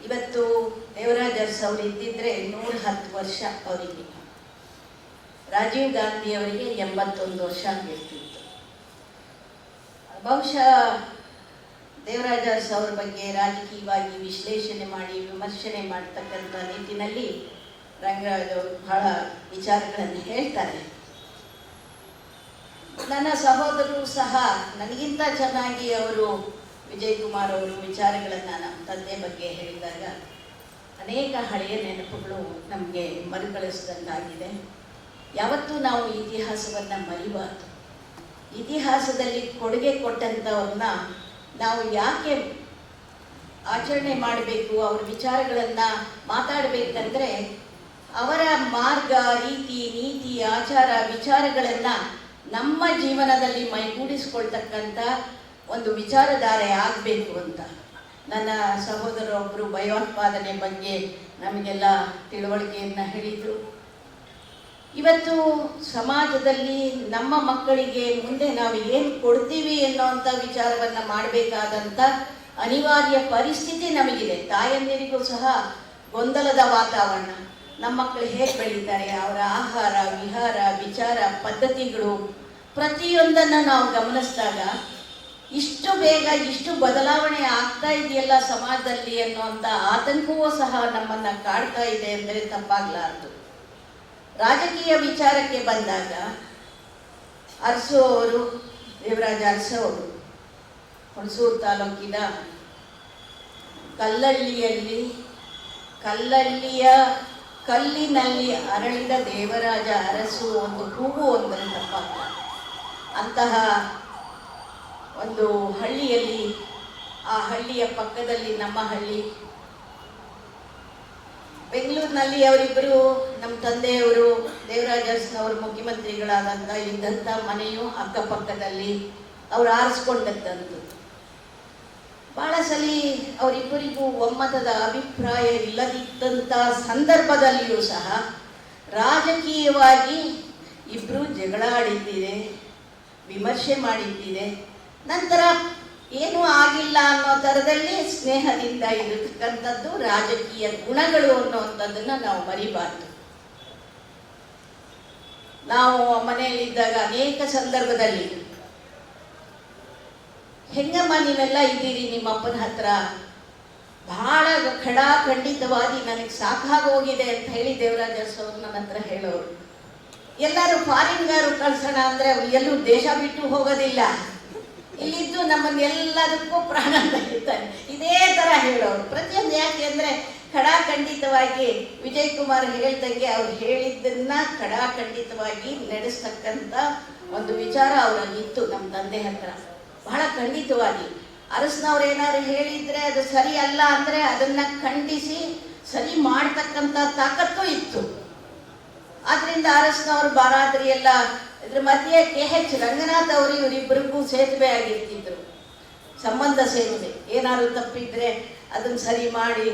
ಇವತ್ತು ದೇವರಾಜ ಅರಸು ಅವರು ಇದ್ದಿದ್ರೆ 110 ವರ್ಷ ಅವರಿಗೆ. ರಾಜೀವ್ ಗಾಂಧಿ ಅವರಿಗೆ 81 ವರ್ಷ ಆಗಿರ್ತಿತ್ತು. ಬಹುಶಃ ದೇವರಾಜ ಅರಸು ಅವರ ಬಗ್ಗೆ ರಾಜಕೀಯವಾಗಿ ವಿಶ್ಲೇಷಣೆ ಮಾಡಿ ವಿಮರ್ಶನೆ ಮಾಡ್ತಕ್ಕಂಥ ನಿಟ್ಟಿನಲ್ಲಿ ರಂಗರಾಜ್ ಅವರು ಬಹಳ ವಿಚಾರಗಳನ್ನು ಹೇಳ್ತಾರೆ. ನನ್ನ ಸಹೋದರರು ಸಹ ನನಗಿಂತ ಚೆನ್ನಾಗಿ ಅವರು ವಿಜಯ್ ಕುಮಾರ್ ಅವರು ವಿಚಾರಗಳನ್ನು ನಮ್ಮ ತಂದೆ ಬಗ್ಗೆ ಹೇಳಿದಾಗ ಅನೇಕ ಹಳೆಯ ನೆನಪುಗಳು ನಮಗೆ ಮರುಕಳಿಸಿದಂತಾಗಿದೆ. ಯಾವತ್ತೂ ನಾವು ಇತಿಹಾಸವನ್ನು ಮರಿಬಾರ್ದು. ಇತಿಹಾಸದಲ್ಲಿ ಕೊಡುಗೆ ಕೊಟ್ಟಂಥವ್ರನ್ನ ನಾವು ಯಾಕೆ ಆಚರಣೆ ಮಾಡಬೇಕು, ಅವ್ರ ವಿಚಾರಗಳನ್ನು ಮಾತಾಡಬೇಕಂದ್ರೆ ಅವರ ಮಾರ್ಗ, ರೀತಿ, ನೀತಿ, ಆಚಾರ, ವಿಚಾರಗಳನ್ನು ನಮ್ಮ ಜೀವನದಲ್ಲಿ ಮೈಗೂಡಿಸ್ಕೊಳ್ತಕ್ಕಂಥ ಒಂದು ವಿಚಾರಧಾರೆ ಆಗಬೇಕು ಅಂತ. ನನ್ನ ಸಹೋದರರೊಬ್ಬರು ಭಯೋತ್ಪಾದನೆ ಬಗ್ಗೆ ನಮಗೆಲ್ಲ ತಿಳುವಳಿಕೆಯನ್ನು ಹೇಳಿದರು. ಇವತ್ತು ಸಮಾಜದಲ್ಲಿ ನಮ್ಮ ಮಕ್ಕಳಿಗೆ ಮುಂದೆ ನಾವು ಏನು ಕೊಡ್ತೀವಿ ಅನ್ನೋವಂಥ ವಿಚಾರವನ್ನು ಮಾಡಬೇಕಾದಂಥ ಅನಿವಾರ್ಯ ಪರಿಸ್ಥಿತಿ ನಮಗಿದೆ. ತಾಯಂದಿರಿಗೂ ಸಹ ಗೊಂದಲದ ವಾತಾವರಣ. ನಮ್ಮ ಮಕ್ಕಳು ಹೇಗೆ ಬೆಳೀತಾರೆ, ಅವರ ಆಹಾರ, ವಿಹಾರ, ವಿಚಾರ, ಪದ್ಧತಿಗಳು ಪ್ರತಿಯೊಂದನ್ನು ನಾವು ಗಮನಿಸಿದಾಗ ಇಷ್ಟು ಬೇಗ ಇಷ್ಟು ಬದಲಾವಣೆ ಆಗ್ತಾ ಇದೆಯಲ್ಲ ಸಮಾಜದಲ್ಲಿ ಅನ್ನುವಂಥ ಆತಂಕವೂ ಸಹ ನಮ್ಮನ್ನು ಕಾಡ್ತಾ ಇದೆ ಅಂದರೆ ತಪ್ಪಾಗಲಾರದು. ರಾಜಕೀಯ ವಿಚಾರಕ್ಕೆ ಬಂದಾಗ ಅರಸು ಅವರು, ದೇವರಾಜ ಅರಸು ಅವರು ಹುಣಸೂರು ತಾಲೂಕಿನ ಕಲ್ಲಿನಲ್ಲಿ ಅರಳಿದ ದೇವರಾಜ ಅರಸು ಒಂದು ಹೂವು ಅಂದರೆ ತಪ್ಪಾಗಲ್ಲ. ಅಂತಹ ಒಂದು ಹಳ್ಳಿಯಲ್ಲಿ, ಆ ಹಳ್ಳಿಯ ಪಕ್ಕದಲ್ಲಿ ನಮ್ಮ ಹಳ್ಳಿ, ಬೆಂಗಳೂರಿನಲ್ಲಿ ಅವರಿಬ್ಬರು ನಮ್ಮ ತಂದೆಯವರು ದೇವರಾಜ ಅರಸನವರು ಮುಖ್ಯಮಂತ್ರಿಗಳಾದಂಥ ಇದ್ದಂಥ ಮನೆಯು ಅಕ್ಕಪಕ್ಕದಲ್ಲಿ ಅವರು ಆರಿಸ್ಕೊಂಡಂಥದ್ದು. ಭಾಳ ಸಲ ಅವರಿಬ್ಬರಿಗೂ ಒಮ್ಮತದ ಅಭಿಪ್ರಾಯ ಇಲ್ಲದಿದ್ದಂಥ ಸಂದರ್ಭದಲ್ಲಿಯೂ ಸಹ ರಾಜಕೀಯವಾಗಿ ಇಬ್ಬರು ಜಗಳ ಆಡಿದ್ದಿದೆ, ವಿಮರ್ಶೆ ಮಾಡಿದ್ದಿದೆ. ನಂತರ ಏನೂ ಆಗಿಲ್ಲ ಅನ್ನೋ ಥರದಲ್ಲಿ ಸ್ನೇಹದಿಂದ ಇರತಕ್ಕಂಥದ್ದು ರಾಜಕೀಯ ಗುಣಗಳು ಅನ್ನುವಂಥದ್ದನ್ನು ನಾವು ಮರಿಬಾರ್ದು. ನಾವು ಮನೆಯಲ್ಲಿದ್ದಾಗ ಅನೇಕ ಸಂದರ್ಭದಲ್ಲಿ ಹೆಂಗಮ್ಮ ನೀವೆಲ್ಲ ಇದ್ದೀರಿ ನಿಮ್ಮ ಅಪ್ಪನ ಹತ್ರ, ಬಹಳ ಖಂಡಿತವಾಗಿ ನನಗೆ ಸಾಕಾಗೋಗಿದೆ ಅಂತ ಹೇಳಿ ದೇವರಾಜ ಅರಸು ಅವರು ನನ್ನ ಹತ್ರ ಹೇಳೋರು. ಎಲ್ಲರೂ ಫಾರಿನ್ಗಾರು ಕಳ್ಸೋಣ ಅಂದರೆ ಎಲ್ಲೂ ದೇಶ ಬಿಟ್ಟು ಹೋಗೋದಿಲ್ಲ, ಇಲ್ಲಿದ್ದು ನಮ್ಮನ್ನೆಲ್ಲದಕ್ಕೂ ಪ್ರಾಣ ತೆಗಿತಾನೆ, ಇದೇ ಥರ ಹೇಳೋರು ಪ್ರತಿಯೊಂದು. ಯಾಕೆ ಅಂದರೆ ಖಡಾಖಂಡಿತವಾಗಿ ವಿಜಯ್ ಕುಮಾರ್ ಹೇಳ್ದಂಗೆ ಅವ್ರು ಹೇಳಿದ್ದನ್ನ ಖಡಾಖಂಡಿತವಾಗಿ ನಡೆಸ್ತಕ್ಕಂಥ ಒಂದು ವಿಚಾರ ಅವರಲ್ಲಿತ್ತು ನಮ್ಮ ತಂದೆ ಹತ್ರ. ಬಹಳ ಖಂಡಿತವಾಗಿ ಅರಸನವ್ರು ಏನಾದ್ರು ಹೇಳಿದರೆ ಅದು ಸರಿ ಅಲ್ಲ ಅಂದರೆ ಅದನ್ನು ಖಂಡಿಸಿ ಸರಿ ಮಾಡ್ತಕ್ಕಂಥ ತಾಕತ್ತು ಇತ್ತು. ಆದ್ದರಿಂದ ಅರಸನವರು ಬಾರಾದ್ರಿ ಎಲ್ಲ ಇದ್ರ ಮಧ್ಯೆ KH ರಂಗನಾಥ್ ಅವರು ಇವರಿಬ್ಬರಿಗೂ ಸೇತುವೆ ಆಗಿರ್ತಿದ್ರು, ಸಂಬಂಧ ಸೇತುವೆ. ಏನಾದ್ರು ತಪ್ಪಿದ್ರೆ ಅದನ್ನು ಸರಿ ಮಾಡಿ,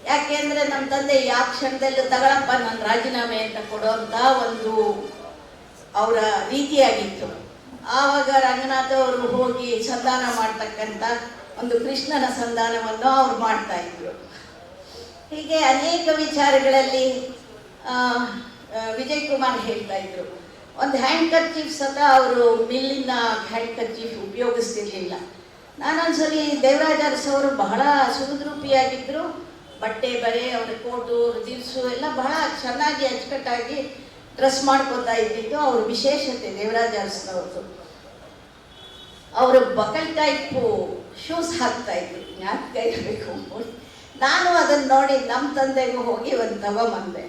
ಯಾಕೆ ಅಂದರೆ ನಮ್ಮ ತಂದೆ ಯಾವ ಕ್ಷಣದಲ್ಲೂ ತಗೊಳಪ್ಪ ನಾನು ರಾಜೀನಾಮೆ ಅಂತ ಕೊಡೋಂಥ ಒಂದು ಅವರ ರೀತಿಯಾಗಿತ್ತು. ಆವಾಗ ರಂಗನಾಥ್ ಅವರು ಹೋಗಿ ಸಂಧಾನ ಮಾಡ್ತಕ್ಕಂಥ ಒಂದು ಕೃಷ್ಣನ ಸಂಧಾನವನ್ನು ಅವ್ರು ಮಾಡ್ತಾ ಇದ್ರು. ಹೀಗೆ ಅನೇಕ ವಿಚಾರಗಳಲ್ಲಿ ವಿಜಯ್ ಕುಮಾರ್ ಹೇಳ್ತಾ ಇದ್ರು. ಒಂದು ಹ್ಯಾಂಡ್ ಕರ್ಚೀಫ್ ಸತ ಅವರು ಮಿಲ್ಲಿನ ಹ್ಯಾಂಡ್ ಕರ್ಚೀಫ್ ಉಪಯೋಗಿಸ್ತಿರ್ಲಿಲ್ಲ. ನಾನೊಂದ್ಸಲಿ ದೇವರಾಜ ಅರಸು ಅವರು ಬಹಳ ಸುಹೃದ್ರೂಪಿಯಾಗಿದ್ದರು. ಬಟ್ಟೆ ಬರೆ, ಅವರ ಕೋಟು ದಿರಿಸು ಎಲ್ಲ ಬಹಳ ಚೆನ್ನಾಗಿ ಅಚ್ಚುಕಟ್ಟಾಗಿ ಡ್ರೆಸ್ ಮಾಡ್ಕೋತಾ ಇದ್ದಿದ್ದು ಅವ್ರ ವಿಶೇಷತೆ ದೇವರಾಜ ಅರಸನವ್ರದ್ದು. ಅವರು ಬಕಲ್ ಟೈಪು ಶೂಸ್ ಹಾಕ್ತಾ ಇದ್ರು, ಜ್ಞಾಪಕ ಇರಬೇಕು. ನಾನು ಅದನ್ನು ನೋಡಿ ನಮ್ಮ ತಂದೆಗೂ ಹೋಗಿ ಒಂದು ತಗೊಂಬಂದೆ.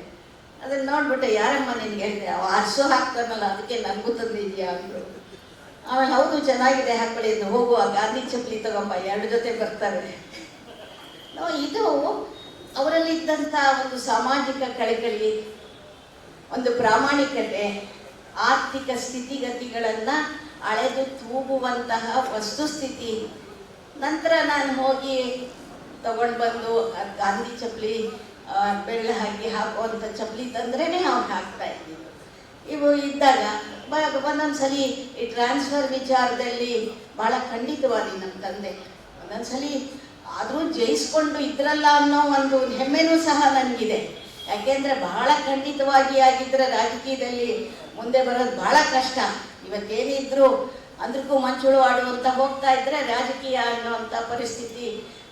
ಅದನ್ನು ನೋಡ್ಬಿಟ್ಟೆ, ಯಾರಮ್ಮ ನಿನ್ಗೆ ಹೇಳಿದೆ, ಅವ ಅರಸು ಹಾಕ್ತಾನಲ್ಲ ಅದಕ್ಕೆ ನನಗೂ ತಂದಿದ್ಯಾ ಅಂದರು. ಆಮೇಲೆ ಹೌದು ಚೆನ್ನಾಗಿದೆ ಹಾಕೊಳ್ಳಿ ಎಂದು ಹೋಗುವ ಗಾಂಧಿ ಚಪ್ಪಲಿ ತಗೊಂಬ, 2 ಜೊತೆ ಬರ್ತವೆ. ಇದು ಅವರಲ್ಲಿದ್ದಂಥ ಒಂದು ಸಾಮಾಜಿಕ ಕಳಕಳಿ, ಒಂದು ಪ್ರಾಮಾಣಿಕತೆ, ಆರ್ಥಿಕ ಸ್ಥಿತಿಗತಿಗಳನ್ನು ಅಳೆದು ತೂಗುವಂತಹ ವಸ್ತುಸ್ಥಿತಿ. ನಂತರ ನಾನು ಹೋಗಿ ತಗೊಂಡು ಬಂದು ಗಾಂಧಿ ಚಪ್ಪಲಿ ಬೆಳ್ಳ ಹಾಕಿ ಹಾಕುವಂಥ ಚಪ್ಪಲಿ ತಂದ್ರೇ ಅವ್ನು ಹಾಕ್ತಾ ಇದ್ದಿದ್ದು. ಇವು ಇದ್ದಾಗ ಒಂದೊಂದ್ಸಲಿ ಈ ಟ್ರಾನ್ಸ್ಫರ್ ವಿಚಾರದಲ್ಲಿ ಭಾಳ ಖಂಡಿತವಾಗಿ ನಮ್ಮ ತಂದೆ ಒಂದೊಂದ್ಸಲಿ ಆದರೂ ಜಯಿಸ್ಕೊಂಡು ಇದ್ರಲ್ಲ ಅನ್ನೋ ಒಂದು ಹೆಮ್ಮೆನೂ ಸಹ ನನಗಿದೆ. ಯಾಕೆಂದರೆ ಬಹಳ ಖಂಡಿತವಾಗಿ ಆಗಿದ್ದರೆ ರಾಜಕೀಯದಲ್ಲಿ ಮುಂದೆ ಬರೋದು ಬಹಳ ಕಷ್ಟ. ಇವತ್ತೇನಿದ್ರು ಅಂದ್ರಕ್ಕೂ ಮಂಚುಳು ಆಡುವಂತ ಹೋಗ್ತಾ ಇದ್ದರೆ ರಾಜಕೀಯ ಅನ್ನುವಂಥ ಪರಿಸ್ಥಿತಿ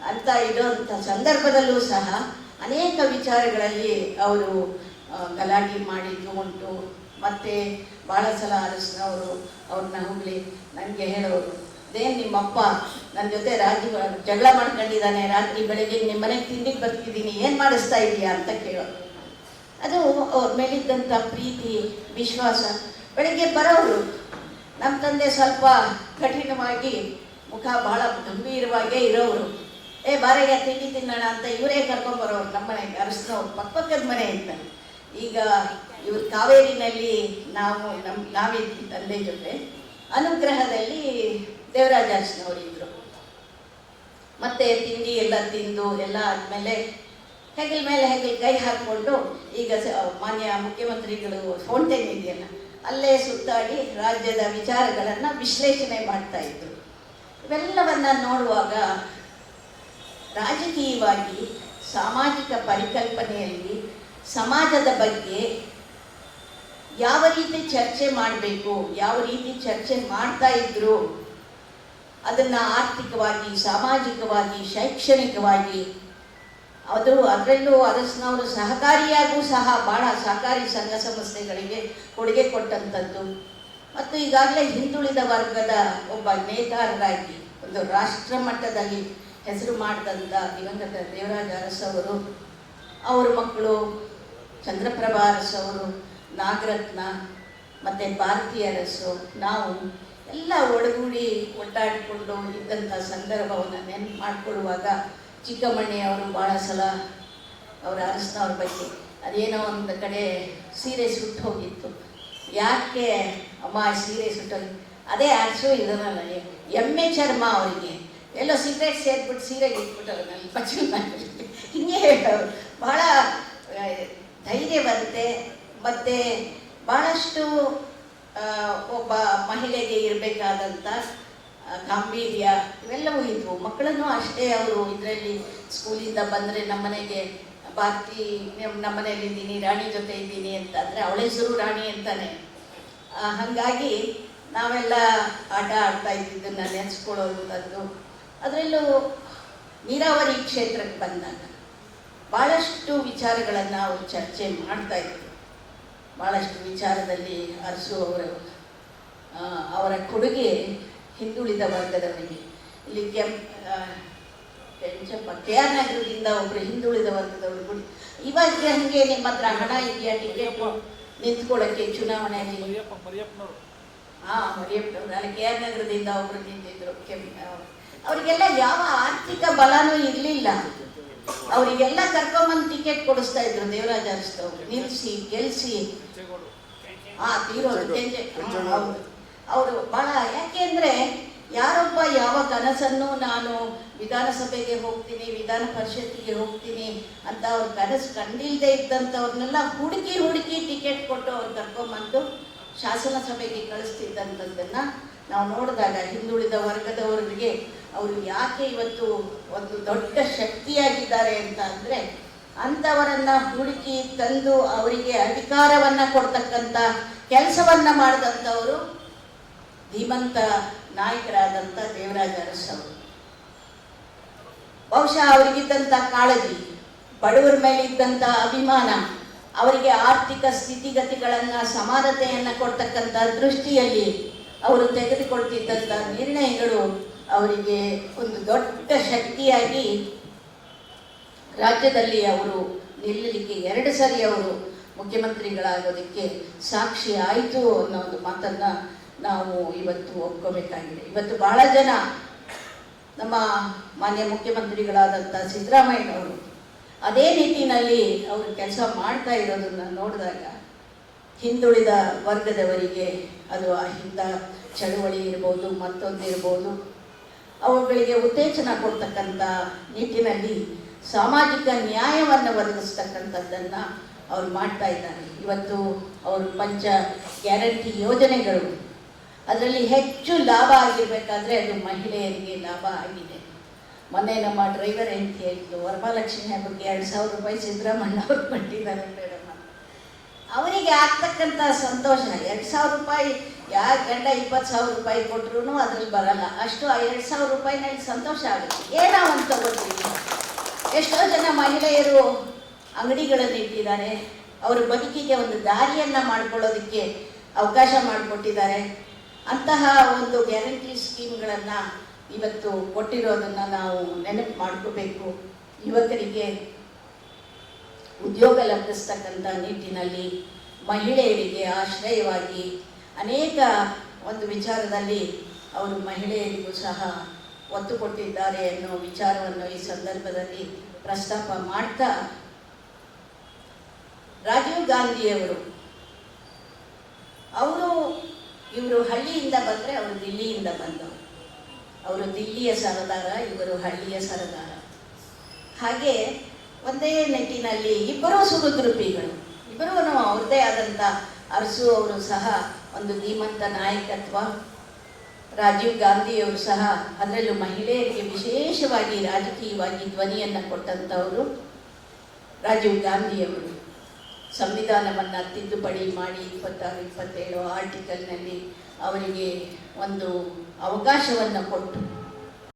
ಅಂತ ಇರೋಂಥ ಸಂದರ್ಭದಲ್ಲೂ ಸಹ ಅನೇಕ ವಿಚಾರಗಳಲ್ಲಿ ಅವರು ಗಲಾಟೆ ಮಾಡಿದ್ದು ಉಂಟು. ಮತ್ತು ಭಾಳ ಸಲ ಅರಸನವರು ಅವ್ರನ್ನ ಹೋಗಲಿ ನನಗೆ ಹೇಳೋರು, ಅದೇನು ನಿಮ್ಮಪ್ಪ ನನ್ನ ಜೊತೆ ಜಗಳ ಮಾಡ್ಕೊಂಡಿದ್ದಾನೆ, ರಾತ್ರಿ ಬೆಳಗ್ಗೆ ನಿಮ್ಮ ಮನೆಗೆ ತಿಂಡಿಗೆ ಬರ್ತಿದ್ದೀನಿ, ಏನು ಮಾಡಿಸ್ತಾ ಇದೆಯಾ ಅಂತ ಕೇಳೋರು. ಅದು ಅವ್ರ ಮೇಲಿದ್ದಂಥ ಪ್ರೀತಿ ವಿಶ್ವಾಸ. ಬೆಳಗ್ಗೆ ಬರೋರು ನಮ್ಮ ತಂದೆ ಸ್ವಲ್ಪ ಕಠಿಣವಾಗಿ ಮುಖ ಭಾಳ ಗಂಭೀರವಾಗೇ ಇರೋರು. ಬಾರೆಗೆ ತಿಂಡಿ ತಿನ್ನೋಣ ಅಂತ ಇವರೇ ಕರ್ಕೊಂಬರೋರು ನಮ್ಮ ಮನೆಗೆ, ಅರಸನವ್ರು ಪಕ್ಕದ ಮನೆ ಅಂತ. ಈಗ ಇವ್ರು ಕಾವೇರಿನಲ್ಲಿ ನಾವಿದ್ವಿ ತಂದೆ ಜೊತೆ, ಅನುಗ್ರಹದಲ್ಲಿ ದೇವರಾಜ ಅರಸನವರು ಇದ್ದರು. ಮತ್ತೆ ತಿಂಡಿ ಎಲ್ಲ ತಿಂದು ಎಲ್ಲ ಆದಮೇಲೆ ಹೆಗಲ ಮೇಲೆ ಹೆಗಲ್ ಕೈ ಹಾಕ್ಕೊಂಡು ಈಗ ಮಾನ್ಯ ಮುಖ್ಯಮಂತ್ರಿಗಳು ಫೌಂಟೇನ್ ಇದೆಯಲ್ಲ ಅಲ್ಲೇ ಸುತ್ತಾಡಿ ರಾಜ್ಯದ ವಿಚಾರಗಳನ್ನು ವಿಶ್ಲೇಷಣೆ ಮಾಡ್ತಾ ಇದ್ರು. ಇವೆಲ್ಲವನ್ನ ನೋಡುವಾಗ ರಾಜಕೀಯವಾಗಿ ಸಾಮಾಜಿಕ ಪರಿಕಲ್ಪನೆಯಲ್ಲಿ ಸಮಾಜದ ಬಗ್ಗೆ ಯಾವ ರೀತಿ ಚರ್ಚೆ ಮಾಡಬೇಕು, ಯಾವ ರೀತಿ ಚರ್ಚೆ ಮಾಡ್ತಾ ಇದ್ರು, ಅದನ್ನು ಆರ್ಥಿಕವಾಗಿ, ಸಾಮಾಜಿಕವಾಗಿ, ಶೈಕ್ಷಣಿಕವಾಗಿ, ಅದರಲ್ಲೂ ಅರಸನವರು ಸಹಕಾರಿಯಾಗೂ ಸಹ ಭಾಳ ಸಹಕಾರಿ ಸಂಘ ಸಂಸ್ಥೆಗಳಿಗೆ ಕೊಡುಗೆ ಕೊಟ್ಟಂಥದ್ದು. ಮತ್ತು ಈಗಾಗಲೇ ಹಿಂದುಳಿದ ವರ್ಗದ ಒಬ್ಬ ನೇತಾರರಾಗಿ ಒಂದು ರಾಷ್ಟ್ರ ಮಟ್ಟದಲ್ಲಿ ಹೆಸರು ಮಾಡಿದಂಥ ದಿವಂಗತ ದೇವರಾಜ ಅರಸವರು, ಅವ್ರ ಮಕ್ಕಳು ಚಂದ್ರಪ್ರಭಾ ಅರಸವರು, ನಾಗರತ್ನ ಮತ್ತು ಭಾರತಿ ಅರಸು, ನಾವು ಎಲ್ಲ ಒಡಗೂಡಿ ಒಟ್ಟಾಡಿಕೊಂಡು ಇದ್ದಂಥ ಸಂದರ್ಭವನ್ನು ನೆನಪು ಮಾಡಿಕೊಳ್ಳುವಾಗ ಚಿಕ್ಕಮಣ್ಣಿ ಅವರು ಭಾಳ ಸಲ ಅವರ ಅರಸನವ್ರ ಬಗ್ಗೆ ಅದೇನೋ ಒಂದು ಕಡೆ ಸೀರೆ ಸುಟ್ಟು ಹೋಗಿತ್ತು. ಯಾಕೆ ಅಮ್ಮ ಸೀರೆ ಸುಟ್ಟೋಗಿ, ಅದೇ ಅರಸು ಇದನ್ನಲ್ಲ ಎಮ್ಮೆ ಚರ್ಮ ಅವರಿಗೆ ಎಲ್ಲೋ ಸಿಗರೇಟ್ ಸೇರಿಬಿಟ್ಟು ಸೀರೆಗೆ ಇಟ್ಬಿಟ್ಟವ್ರು ನನ್ನ ಪಚ್ಚು ಹಿಂಗೆ ಹೇಳೋರು. ಭಾಳ ಧೈರ್ಯವಂತೆ ಮತ್ತು ಭಾಳಷ್ಟು ಒಬ್ಬ ಮಹಿಳೆಗೆ ಇರಬೇಕಾದಂಥ ಗಾಂಭೀರ್ಯ ಇವೆಲ್ಲವೂ ಇದ್ವು. ಮಕ್ಕಳನ್ನು ಅಷ್ಟೇ ಅವರು ಇದರಲ್ಲಿ ಸ್ಕೂಲಿಂದ ಬಂದರೆ ನಮ್ಮನೆಗೆ ಭಾರತಿ ನಮ್ಮನೇಲಿ ಇದ್ದೀನಿ, ರಾಣಿ ಜೊತೆ ಇದ್ದೀನಿ ಅಂತ ಅಂದರೆ ಅವಳ ಹೆಸರು ರಾಣಿ ಅಂತಾನೆ. ಹಾಗಾಗಿ ನಾವೆಲ್ಲ ಆಟ ಆಡ್ತಾ ಇದ್ದಿದ್ದನ್ನು ನೆನೆಸ್ಕೊಳ್ಳೋದು. ಅದರಲ್ಲೂ ನೀರಾವರಿ ಕ್ಷೇತ್ರಕ್ಕೆ ಬಂದಾಗ ಭಾಳಷ್ಟು ವಿಚಾರಗಳನ್ನು ಅವರು ಚರ್ಚೆ ಮಾಡ್ತಾ ಇದ್ರು. ಭಾಳಷ್ಟು ವಿಚಾರದಲ್ಲಿ ಅರಸು ಅವರ ಕೊಡುಗೆ ಹಿಂದುಳಿದ ವರ್ಗದವರಿಗೆ. ಇಲ್ಲಿ ಕೆ ಆರ್ ನಗರದಿಂದ ಒಬ್ಬರು ಹಿಂದುಳಿದ ವರ್ಗದವರು ಕೂಡ ಇವಾಗ ಹಂಗೆ ನಿಮ್ಮ ಹತ್ರ ಹಣ ಇದೆಯಾ ಟಿಕೆಟ್ ನಿಂತ್ಕೊಳ್ಳೋಕ್ಕೆ ಚುನಾವಣೆಯಲ್ಲಿ? ಮರಿಯಪ್ಪನವ್ರು ಅಲ್ಲಿ ಕೆ ಆರ್ ನಗರದಿಂದ ಒಬ್ಬರು ನಿಂತಿದ್ರು. ಅವರಿಗೆಲ್ಲ ಯಾವ ಆರ್ಥಿಕ ಬಲನೂ ಇರಲಿಲ್ಲ. ಅವರಿಗೆಲ್ಲ ಕರ್ಕೊಂಬಂದು ಟಿಕೆಟ್ ಕೊಡಿಸ್ತಾ ಇದ್ರು ದೇವರಾಜ ಅರಸನವರು, ನಿಲ್ಲಿಸಿ ಗೆಲ್ಲಿಸಿ. ತೀರೋದು ಅವರು ಭಾಳ, ಯಾಕೆಂದರೆ ಯಾರೊಬ್ಬ ಯಾವ ಕನಸನ್ನು ನಾನು ವಿಧಾನಸಭೆಗೆ ಹೋಗ್ತೀನಿ, ವಿಧಾನ ಪರಿಷತ್ತಿಗೆ ಹೋಗ್ತೀನಿ ಅಂತ ಅವ್ರ ಕನಸು ಕಂಡಿಲ್ಲದೆ ಇದ್ದಂಥವ್ರನ್ನೆಲ್ಲ ಹುಡುಕಿ ಟಿಕೆಟ್ ಕೊಟ್ಟು ಅವ್ರು ಕರ್ಕೊಂಬಂದು ಶಾಸನ ಸಭೆಗೆ ಕಳಿಸ್ತಿದ್ದಂಥದ್ದನ್ನು ನಾವು ನೋಡಿದಾಗ ಹಿಂದುಳಿದ ವರ್ಗದವರಿಗೆ ಅವರು ಯಾಕೆ ಇವತ್ತು ಒಂದು ದೊಡ್ಡ ಶಕ್ತಿಯಾಗಿದ್ದಾರೆ ಅಂತ ಅಂದರೆ ಅಂಥವರನ್ನು ಹುಡುಕಿ ತಂದು ಅವರಿಗೆ ಅಧಿಕಾರವನ್ನು ಕೊಡ್ತಕ್ಕಂಥ ಕೆಲಸವನ್ನು ಮಾಡಿದಂಥವರು ಧೀಮಂತ ನಾಯಕರಾದಂಥ ದೇವರಾಜ ಅರಸವರು. ಬಹುಶಃ ಅವರಿಗಿದ್ದಂಥ ಕಾಳಜಿ, ಬಡವರ ಮೇಲಿದ್ದಂಥ ಅಭಿಮಾನ, ಅವರಿಗೆ ಆರ್ಥಿಕ ಸ್ಥಿತಿಗತಿಗಳನ್ನು ಸಮಾನತೆಯನ್ನು ಕೊಡ್ತಕ್ಕಂಥ ದೃಷ್ಟಿಯಲ್ಲಿ ಅವರು ತೆಗೆದುಕೊಳ್ತಿದ್ದಂಥ ನಿರ್ಣಯಗಳು ಅವರಿಗೆ ಒಂದು ದೊಡ್ಡ ಶಕ್ತಿಯಾಗಿ ರಾಜ್ಯದಲ್ಲಿ ಅವರು ನಿಲ್ಲಲಿಕ್ಕೆ 2 ಸರಿ ಅವರು ಮುಖ್ಯಮಂತ್ರಿಗಳಾಗೋದಕ್ಕೆ ಸಾಕ್ಷಿ ಆಯಿತು ಅನ್ನೋ ಒಂದು ಮಾತನ್ನು ನಾವು ಇವತ್ತು ಒಪ್ಕೋಬೇಕಾಗಿದೆ. ಇವತ್ತು ಬಹಳ ಜನ ನಮ್ಮ ಮಾನ್ಯ ಮುಖ್ಯಮಂತ್ರಿಗಳಾದಂಥ ಸಿದ್ದರಾಮಯ್ಯನವರು ಅದೇ ನಿಟ್ಟಿನಲ್ಲಿ ಅವರು ಕೆಲಸ ಮಾಡ್ತಾ ಇರೋದನ್ನು ನೋಡಿದಾಗ ಹಿಂದುಳಿದ ವರ್ಗದವರಿಗೆ ಅದು ಅಹಿಂದ ಚಳುವಳಿ ಇರ್ಬೋದು, ಮತ್ತೊಂದಿರ್ಬೋದು, ಅವುಗಳಿಗೆ ಉತ್ತೇಜನ ಕೊಡ್ತಕ್ಕಂಥ ನಿಟ್ಟಿನಲ್ಲಿ ಸಾಮಾಜಿಕ ನ್ಯಾಯವನ್ನು ಒದಗಿಸ್ತಕ್ಕಂಥದ್ದನ್ನು ಅವ್ರು ಮಾಡ್ತಾ ಇದ್ದಾರೆ. ಇವತ್ತು ಅವರು ಪಂಚ ಗ್ಯಾರಂಟಿ ಯೋಜನೆಗಳು ಅದರಲ್ಲಿ ಹೆಚ್ಚು ಲಾಭ ಆಗಿರಬೇಕಾದ್ರೆ ಅದು ಮಹಿಳೆಯರಿಗೆ ಲಾಭ ಆಗಿದೆ. ಮೊನ್ನೆ ನಮ್ಮ ಡ್ರೈವರ್ ಹೆಂಡತಿ ಹೇಳಿದ್ದು, ವರಮಹಾಲಕ್ಷ್ಮಿ ಬಗ್ಗೆ 2,000 ರೂಪಾಯಿ ಸಿದ್ದರಾಮಣ್ಣ ಅವ್ರು ಕೊಟ್ಟಿದ್ದಾರೆ ಮೇಡಮ್. ಅವರಿಗೆ ಆಗ್ತಕ್ಕಂಥ ಸಂತೋಷ, 2,000 ರೂಪಾಯಿ ಯಾರ ಗಂಡ 20,000 ರೂಪಾಯಿ ಕೊಟ್ಟರು ಅದ್ರಲ್ಲಿ ಬರಲ್ಲ, ಅಷ್ಟು ಆ 2,000 ರೂಪಾಯಿನಲ್ಲಿ ಸಂತೋಷ ಆಗುತ್ತೆ. ಏನೋ ಒಂದು ತಗೋತೀವಿ. ಎಷ್ಟೋ ಜನ ಮಹಿಳೆಯರು ಅಂಗಡಿಗಳನ್ನು ಇಟ್ಟಿದ್ದಾರೆ, ಅವರ ಬದುಕಿಗೆ ಒಂದು ದಾರಿಯನ್ನು ಮಾಡ್ಕೊಳ್ಳೋದಕ್ಕೆ ಅವಕಾಶ ಮಾಡಿಕೊಟ್ಟಿದ್ದಾರೆ. ಅಂತಹ ಒಂದು ಗ್ಯಾರಂಟಿ ಸ್ಕೀಮ್ಗಳನ್ನು ಇವತ್ತು ಕೊಟ್ಟಿರೋದನ್ನು ನಾವು ನೆನಪು ಮಾಡ್ಕೋಬೇಕು. ಯುವಕರಿಗೆ ಉದ್ಯೋಗ ಲಭಿಸ್ತಕ್ಕಂಥ ನಿಟ್ಟಿನಲ್ಲಿ ಮಹಿಳೆಯರಿಗೆ ಆಶ್ರಯವಾಗಿ ಅನೇಕ ಒಂದು ವಿಚಾರದಲ್ಲಿ ಅವರು ಮಹಿಳೆಯರಿಗೂ ಸಹ ಒತ್ತು ಕೊಟ್ಟಿದ್ದಾರೆ ಅನ್ನೋ ವಿಚಾರವನ್ನು ಈ ಸಂದರ್ಭದಲ್ಲಿ ಪ್ರಸ್ತಾಪ ಮಾಡ್ತಾ, ರಾಜೀವ್ ಗಾಂಧಿಯವರು ಇವರು ಹಳ್ಳಿಯಿಂದ ಬಂದರೆ ಅವರು ದಿಲ್ಲಿಯಿಂದ ಬಂದವರು. ಅವರು ದಿಲ್ಲಿಯ ಸರದಾರ, ಇವರು ಹಳ್ಳಿಯ ಸರದಾರ. ಹಾಗೆ ಒಂದೇ ನಿಟ್ಟಿನಲ್ಲಿ ಇಬ್ಬರೂ ಸುಹೃದ್ರೂಪಿಗಳು, ಇಬ್ಬರೂ ಅವ್ರದ್ದೇ ಆದಂಥ ಅರಸು ಅವರು ಸಹ ಒಂದು ಧೀಮಂತ ನಾಯಕತ್ವ, ರಾಜೀವ್ ಗಾಂಧಿಯವರು ಸಹ ಅದರಲ್ಲೂ ಮಹಿಳೆಯರಿಗೆ ವಿಶೇಷವಾಗಿ ರಾಜಕೀಯವಾಗಿ ಧ್ವನಿಯನ್ನು ಕೊಟ್ಟಂಥವರು. ರಾಜೀವ್ ಗಾಂಧಿಯವರು ಸಂವಿಧಾನವನ್ನು ತಿದ್ದುಪಡಿ ಮಾಡಿ 26-27 ಆರ್ಟಿಕಲ್ನಲ್ಲಿ ಅವರಿಗೆ ಒಂದು ಅವಕಾಶವನ್ನು ಕೊಟ್ಟು